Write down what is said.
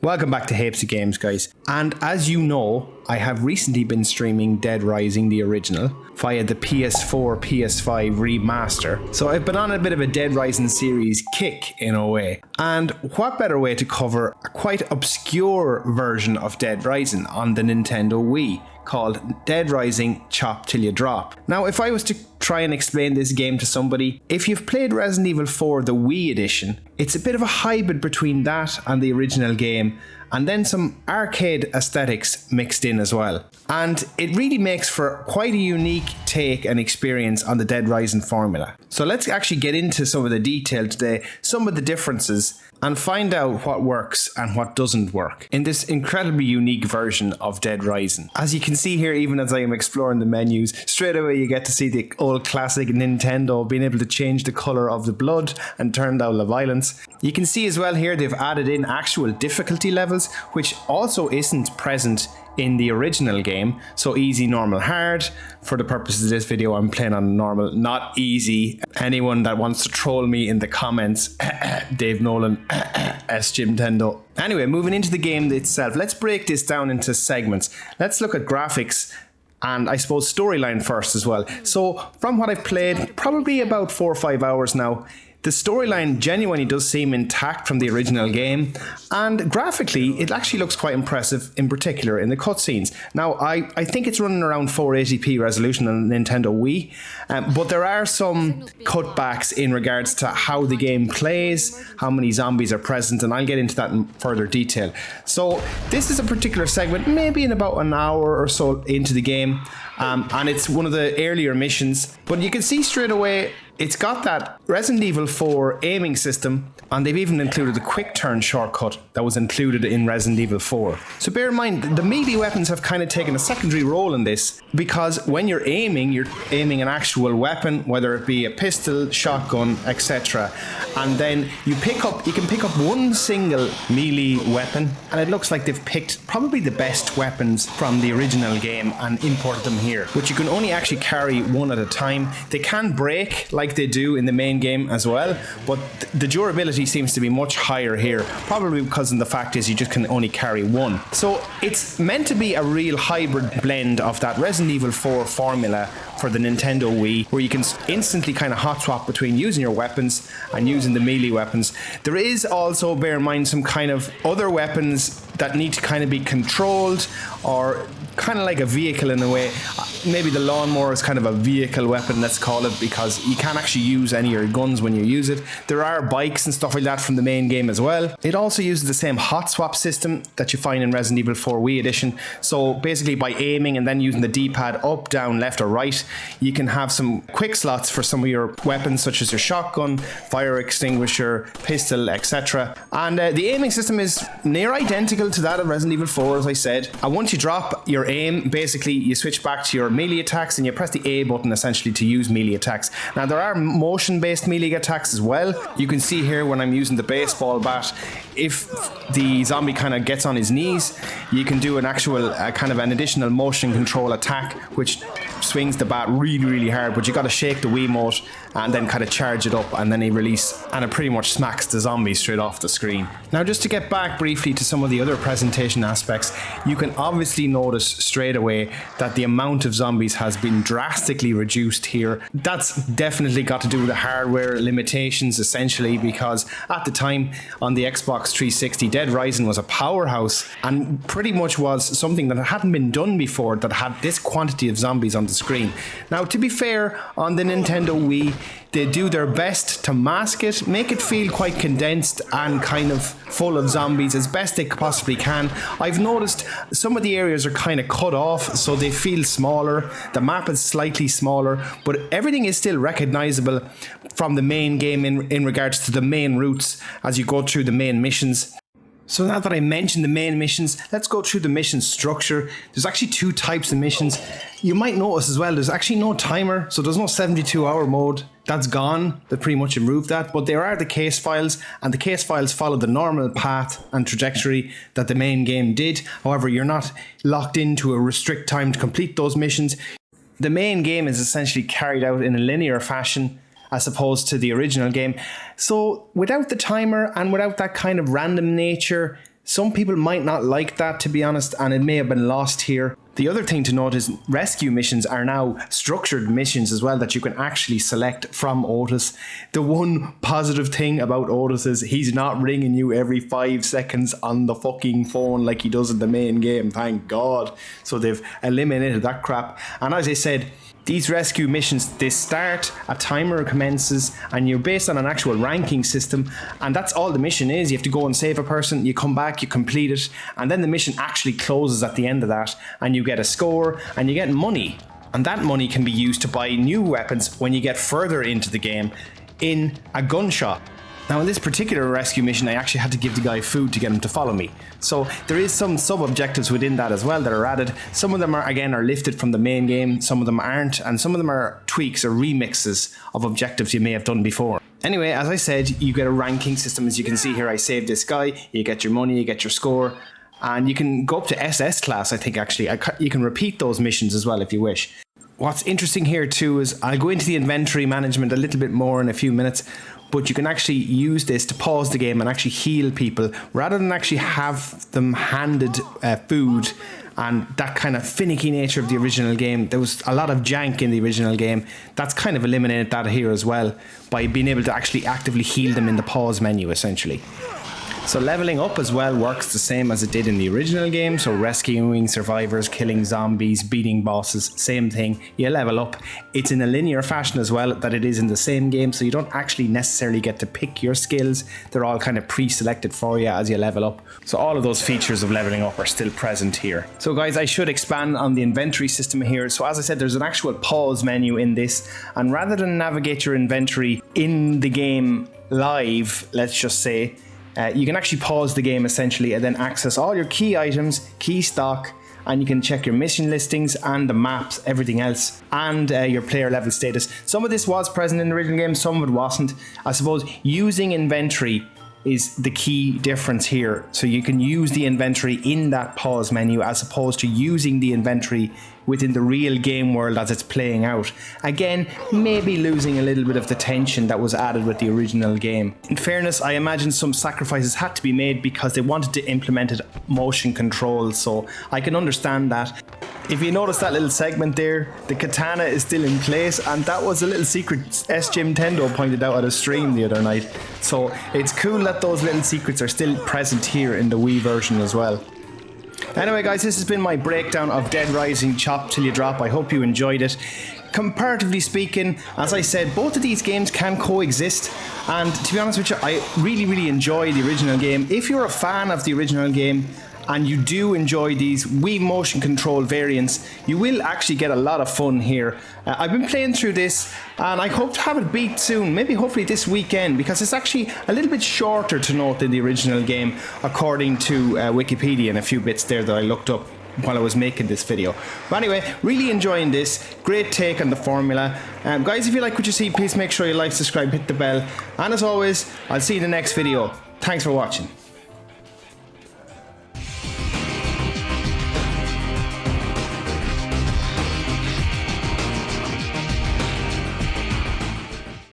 Welcome back to Hapesy Games, guys. And as you know, I have recently been streaming Dead Rising the original via the PS4, PS5 remaster. So I've been on a bit of a Dead Rising series kick in a way. And what better way to cover a quite obscure version of Dead Rising on the Nintendo Wii called Dead Rising Chop Till You Drop. Now, if I was to try and explain this game to somebody, if you've played Resident Evil 4, the Wii edition, it's a bit of a hybrid between that and the original game, and then some arcade aesthetics mixed in as well. And it really makes for quite a unique take and experience on the Dead Rising formula. So let's actually get into some of the detail today, some of the differences, and find out what works and what doesn't work in this incredibly unique version of Dead Rising. As you can see here, even as I am exploring the menus, straight away you get to see the old classic Nintendo being able to change the color of the blood and turn down the violence. You can see as well here they've added in actual difficulty levels, which also isn't present in the original game. So easy, normal, hard. For the purposes of this video, I'm playing on normal, not easy. Anyone that wants to troll me in the comments, Dave Nolan, Jim Tendo. Anyway, moving into the game itself, let's break this down into segments. Let's look at graphics and I suppose storyline first as well. So from what I've played, probably about 4 or 5 hours now, the storyline genuinely does seem intact from the original game, and graphically it actually looks quite impressive, in particular in the cutscenes. Now I think it's running around 480p resolution on Nintendo Wii, but there are some cutbacks in regards to how the game plays, how many zombies are present, and I'll get into that in further detail. So this is a particular segment, maybe in about an hour or so into the game, and it's one of the earlier missions, but you can see straight away it's got that Resident Evil 4 aiming system, and they've even included a quick turn shortcut that was included in Resident Evil 4. So bear in mind, the melee weapons have kind of taken a secondary role in this, because when you're aiming an actual weapon, whether it be a pistol, shotgun, etc. And then you can pick up one single melee weapon, and it looks like they've picked probably the best weapons from the original game and imported them here, which you can only actually carry one at a time. They can break like they do in the main game as well, but the durability seems to be much higher here, probably because of the fact is you just can only carry one. So it's meant to be a real hybrid blend of that Resident Evil 4 formula for the Nintendo Wii, where you can instantly kind of hot swap between using your weapons and using the melee weapons. There is also, bear in mind, some kind of other weapons that need to kind of be controlled, or kind of like a vehicle in a way. Maybe the lawnmower is kind of a vehicle weapon, let's call it, because you can't actually use any of your guns when you use it. There are bikes and stuff like that from the main game as well. It also uses the same hot swap system that you find in Resident Evil 4 Wii Edition. So basically by aiming and then using the D-pad up, down, left or right, you can have some quick slots for some of your weapons, such as your shotgun, fire extinguisher, pistol, etc. And the aiming system is near identical to that of Resident Evil 4, as I said. And once you drop your aim, basically you switch back to your melee attacks and you press the A button essentially to use melee attacks. Now there are motion based melee attacks as well. You can see here when I'm using the baseball bat, if the zombie kind of gets on his knees, you can do an actual kind of an additional motion control attack which swings the bat really hard, but you got to shake the Wiimote and then kind of charge it up, and then he release, and it pretty much smacks the zombie straight off the screen. Now just to get back briefly to some of the other presentation aspects, you can obviously notice straight away that the amount of zombies has been drastically reduced here. That's definitely got to do with the hardware limitations essentially, because at the time on the Xbox 360, Dead Rising was a powerhouse and pretty much was something that hadn't been done before, that had this quantity of zombies on the screen. Now to be fair, on the Nintendo Wii, they do their best to mask it, make it feel quite condensed and kind of full of zombies as best they possibly can. I've noticed some of the areas are kind of cut off, so they feel smaller. The map is slightly smaller, but everything is still recognizable from the main game in regards to the main routes as you go through the main missions. So now that I mentioned the main missions, let's go through the mission structure. There's actually two types of missions. You might notice as well, there's actually no timer, so there's no 72-hour mode. That's gone. They pretty much removed that, but there are the case files, and the case files follow the normal path and trajectory that the main game did. However, you're not locked into a restrict time to complete those missions. The main game is essentially carried out in a linear fashion, as opposed to the original game. So without the timer and without that kind of random nature, Some people might not like that, to be honest, and it may have been lost here. The other thing to note is rescue missions are now structured missions as well that you can actually select from Otis. The one positive thing about Otis is he's not ringing you every 5 seconds on the fucking phone like he does in the main game, thank God. So they've eliminated that crap. And as I said, these rescue missions, they start, a timer commences, and you're based on an actual ranking system, and that's all the mission is. You have to go and save a person, you come back, you complete it, and then the mission actually closes at the end of that, and you get a score, and you get money. And that money can be used to buy new weapons when you get further into the game in a gun shop. Now in this particular rescue mission, I actually had to give the guy food to get him to follow me. So there is some sub-objectives within that as well that are added. Some of them are lifted from the main game, some of them aren't, and some of them are tweaks or remixes of objectives you may have done before. Anyway, as I said, you get a ranking system. As you can see here, I saved this guy, you get your money, you get your score, and you can go up to SS class, I think actually. You can repeat those missions as well if you wish. What's interesting here too is I'll go into the inventory management a little bit more in a few minutes, but you can actually use this to pause the game and actually heal people rather than actually have them handed food and that kind of finicky nature of the original game. There was a lot of jank in the original game. That's kind of eliminated that here as well by being able to actually actively heal them in the pause menu essentially. So leveling up as well works the same as it did in the original game. So rescuing survivors, killing zombies, beating bosses, same thing. You level up. It's in a linear fashion as well that it is in the same game. So you don't actually necessarily get to pick your skills. They're all kind of pre-selected for you as you level up. So all of those features of leveling up are still present here. So guys, I should expand on the inventory system here. So as I said, there's an actual pause menu in this. And rather than navigate your inventory in the game live, let's just say, you can actually pause the game essentially and then access all your key items, key stock, and you can check your mission listings and the maps, everything else, and your player level status. Some of this was present in the original game, some of it wasn't. I suppose using inventory is the key difference here. So you can use the inventory in that pause menu as opposed to using the inventory within the real game world as it's playing out. Again, maybe losing a little bit of the tension that was added with the original game. In fairness, I imagine some sacrifices had to be made because they wanted to implement motion control, so I can understand that. If you notice that little segment there, the katana is still in place, and that was a little secret SG Nintendo pointed out at a stream the other night. So it's cool that those little secrets are still present here in the Wii version as well. Anyway guys, this has been my breakdown of Dead Rising Chop Till You Drop. I hope you enjoyed it. Comparatively speaking, as I said, both of these games can coexist, and to be honest with you, I really enjoy the original game. If you're a fan of the original game and you do enjoy these Wii motion control variants, you will actually get a lot of fun here. I've been playing through this and I hope to have it beat soon, maybe hopefully this weekend, because it's actually a little bit shorter to note than the original game according to Wikipedia and a few bits there that I looked up while I was making this video. But anyway, really enjoying this. Great take on the formula. Guys, if you like what you see, please make sure you like, subscribe, hit the bell, and as always, I'll see you in the next video. Thanks for watching.